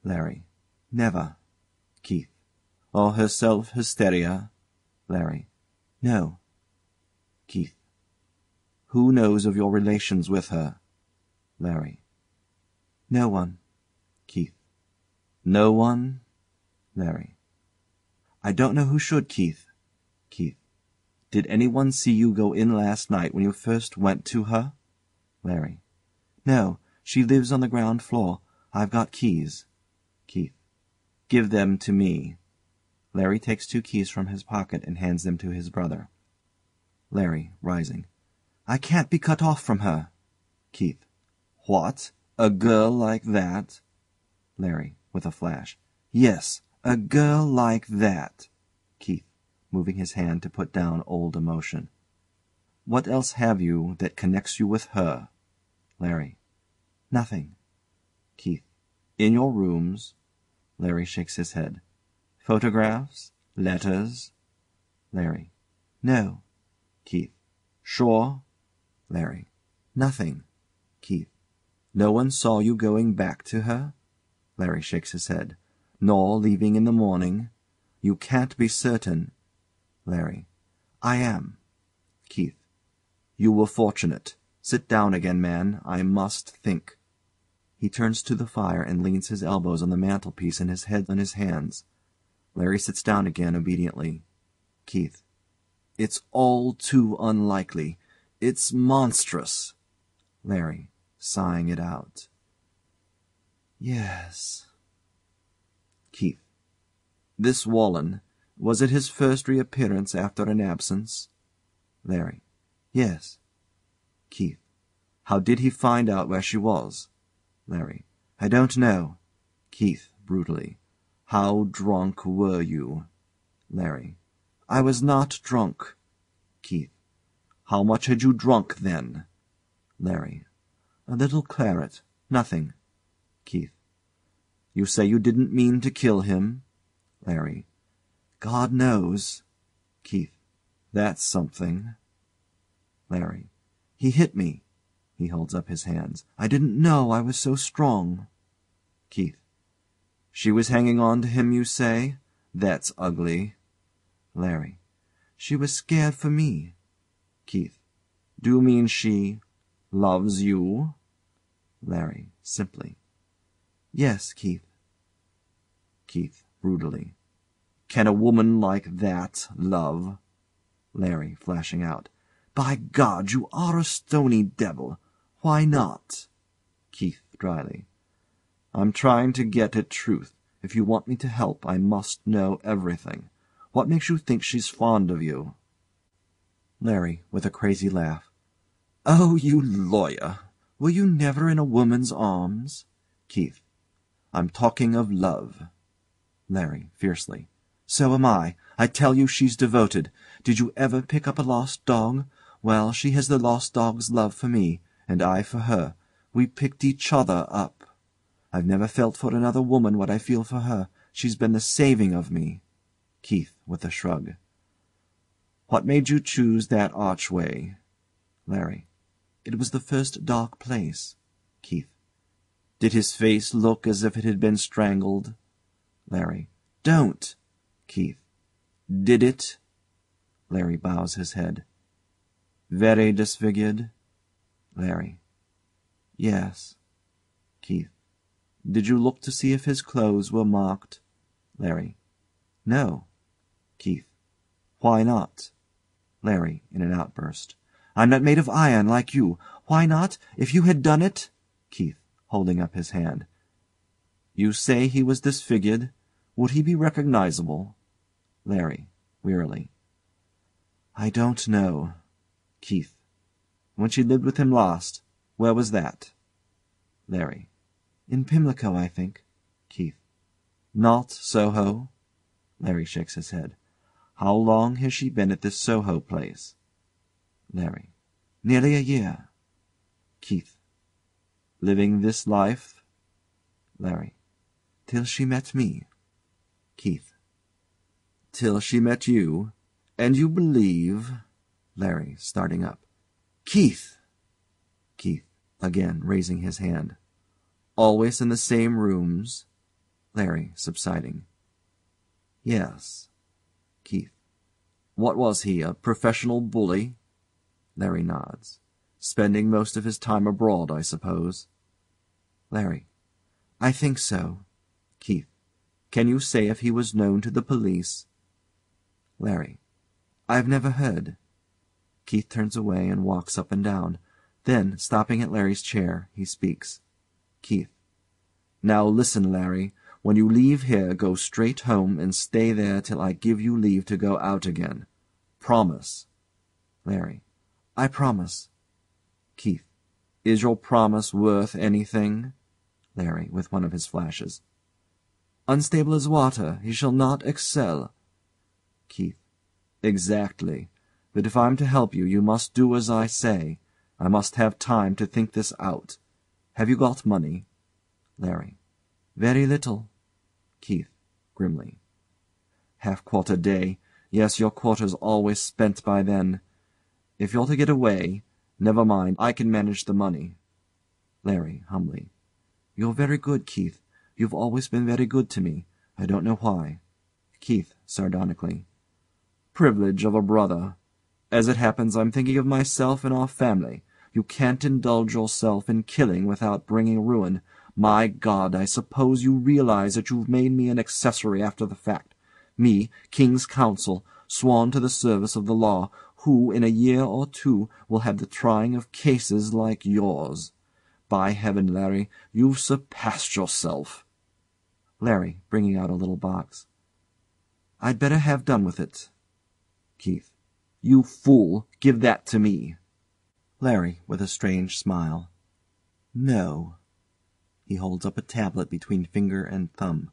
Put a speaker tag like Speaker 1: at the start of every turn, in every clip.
Speaker 1: Larry. Never. Keith. Or herself hysteria? Larry. No. Keith. Who knows of your relations with her? Larry. No one. Keith. No one? Larry. I don't know who should, Keith. Keith. Did anyone see you go in last night when you first went to her? Larry. No. She lives on the ground floor. I've got keys. Keith. Give them to me. Larry takes 2 keys from his pocket and hands them to his brother. Larry, rising. I can't be cut off from her. Keith. What? A girl like that? Larry, with a flash. Yes, a girl like that. Keith, moving his hand to put down old emotion. What else have you that connects you with her? Larry. Nothing. Keith. In your rooms? Larry shakes his head. Photographs? Letters? Larry. No. Keith. Sure? Larry. Nothing. Keith. No one saw you going back to her? Larry shakes his head. Nor leaving in the morning? You can't be certain. Larry. I am. Keith. You were fortunate. Sit down again, man. I must think. He turns to the fire and leans his elbows on the mantelpiece and his head on his hands. Larry sits down again obediently. Keith. It's all too unlikely. It's monstrous. Larry, sighing it out. Yes. Keith. This Wallen, was it his first reappearance after an absence? Larry. Yes. Keith. How did he find out where she was? Larry. I don't know. Keith, brutally. How drunk were you? Larry. I was not drunk. Keith. How much had you drunk then? Larry. A little claret. Nothing. Keith. You say you didn't mean to kill him? Larry. God knows. Keith. That's something. Larry. He hit me. He holds up his hands. I didn't know I was so strong. Keith. She was hanging on to him, you say? That's ugly. Larry. She was scared for me. Keith. Do you mean she loves you? Larry, simply. Yes, Keith. Keith, brutally. Can a woman like that love? Larry, flashing out. By God, you are a stony devil. Why not? Keith, dryly. I'm trying to get at truth. If you want me to help, I must know everything. What makes you think she's fond of you? Larry, with a crazy laugh. Oh, you lawyer! Were you never in a woman's arms? Keith. I'm talking of love. Larry, fiercely. So am I. I tell you she's devoted. Did you ever pick up a lost dog? Well, she has the lost dog's love for me, and I for her. We picked each other up. I've never felt for another woman what I feel for her. She's been the saving of me. Keith, with a shrug. What made you choose that archway? Larry. It was the first dark place. Keith. Did his face look as if it had been strangled? Larry. Don't! Keith. Did it? Larry bows his head. Very disfigured? Larry. Yes. Keith. Did you look to see if his clothes were marked? Larry. No. Keith. Why not? Larry, in an outburst. I'm not made of iron like you. Why not? If you had done it? Keith, holding up his hand. You say he was disfigured. Would he be recognizable? Larry, wearily. I don't know. Keith. When she lived with him last, where was that? Larry. In Pimlico, I think. Keith. Not Soho? Larry shakes his head. How long has she been at this Soho place? Larry. Nearly a year. Keith. Living this life? Larry. Till she met me. Keith. Till she met you? And you believe? Larry, starting up. Keith! Keith, again raising his hand. Always in the same rooms? LARRY. (Subsiding.) Yes. KEITH. What was he, a professional bully? LARRY nods. Spending most of his time abroad, I suppose? LARRY. I think so. KEITH. Can you say if he was known to the police? LARRY. I've never heard. KEITH turns away and walks up and down. Then, stopping at LARRY's chair, he speaks. KEITH. Now listen, Larry. When you leave here, go straight home and stay there till I give you leave to go out again. Promise. LARRY. I promise. KEITH. Is your promise worth anything? LARRY. (with one of his flashes.) Unstable as water. He shall not excel. KEITH. Exactly. But if I'm to help you, you must do as I say. I must have time to think this out. Have you got money? LARRY. Very little. KEITH. (grimly.) Half-quarter day. Yes, your quarter's always spent by then. If you're to get away, never mind, I can manage the money. LARRY. (humbly.) You're very good, Keith. You've always been very good to me. I don't know why. KEITH. (sardonically.) Privilege of a brother. As it happens, I'm thinking of myself and our family. You can't indulge yourself in killing without bringing ruin. My God, I suppose you realize that you've made me an accessory after the fact. Me, King's Counsel, sworn to the service of the law, who, in a year or two, will have the trying of cases like yours. By heaven, Larry, you've surpassed yourself. LARRY. (bringing out a little box.) I'd better have done with it. KEITH. You fool! Give that to me. LARRY. (with a strange smile.) No. He holds up a tablet between finger and thumb.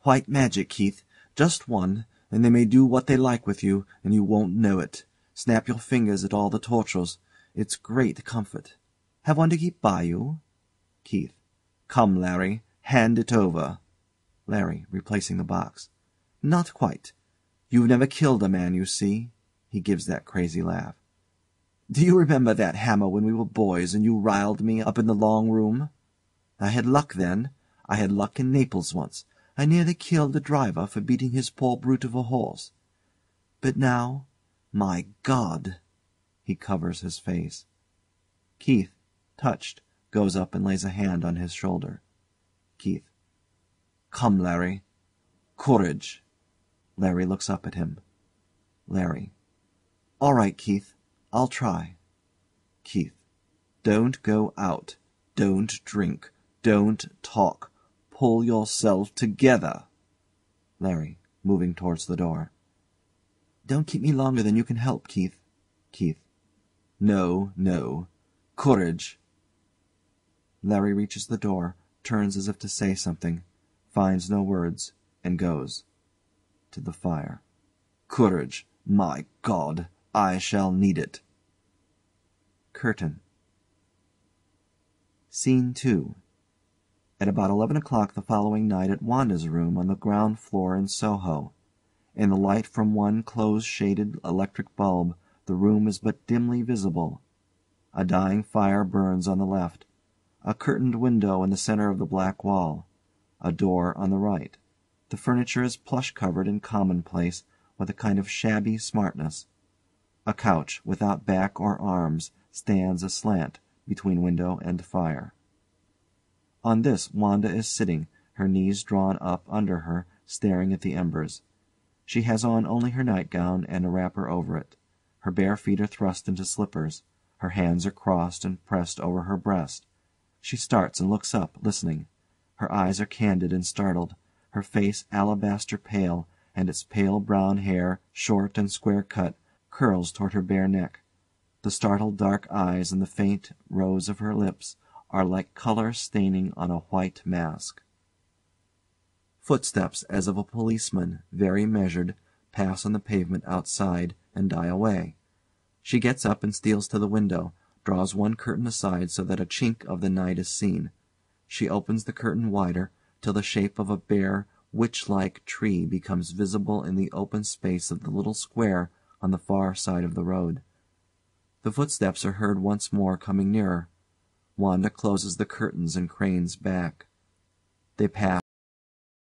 Speaker 1: White magic, Keith. Just one, and they may do what they like with you, and you won't know it. Snap your fingers at all the tortures. It's great comfort. Have one to keep by you? KEITH. Come, Larry. Hand it over. LARRY. (replacing the box.) Not quite. You've never killed a man, you see. He gives that crazy laugh. Do you remember that hammer when we were boys and you riled me up in the long room? I had luck then. I had luck in Naples once. I nearly killed the driver for beating his poor brute of a horse. But now, my God! He covers his face. KEITH, touched, goes up and lays a hand on his shoulder. KEITH. Come, Larry. Courage. LARRY looks up at him. LARRY. All right, Keith. I'll try. KEITH. Don't go out. Don't drink. Don't talk. Pull yourself together. LARRY. (moving towards the door.) Don't keep me longer than you can help, Keith. KEITH. No, no. Courage. LARRY reaches the door, turns as if to say something, finds no words, and goes. To the fire. Courage. My God! I shall need it. Curtain. Scene 2. At about 11 o'clock the following night at Wanda's room on the ground floor in Soho. In the light from one close-shaded electric bulb, the room is but dimly visible. A dying fire burns on the left. A curtained window in the center of the black wall. A door on the right. The furniture is plush-covered and commonplace, with a kind of shabby smartness. A couch, without back or arms, stands aslant between window and fire. On this Wanda is sitting, her knees drawn up under her, staring at the embers. She has on only her nightgown and a wrapper over it. Her bare feet are thrust into slippers. Her hands are crossed and pressed over her breast. She starts and looks up, listening. Her eyes are candid and startled, her face alabaster pale, and its pale brown hair, short and square-cut, curls toward her bare neck. The startled dark eyes and the faint rose of her lips are like color staining on a white mask. Footsteps as of a policeman, very measured, pass on the pavement outside and die away. She gets up and steals to the window, draws one curtain aside so that a chink of the night is seen. She opens the curtain wider, till the shape of a bare, witch-like tree becomes visible in the open space of the little square on the far side of the road. The footsteps are heard once more coming nearer. Wanda closes the curtains and cranes back. They pass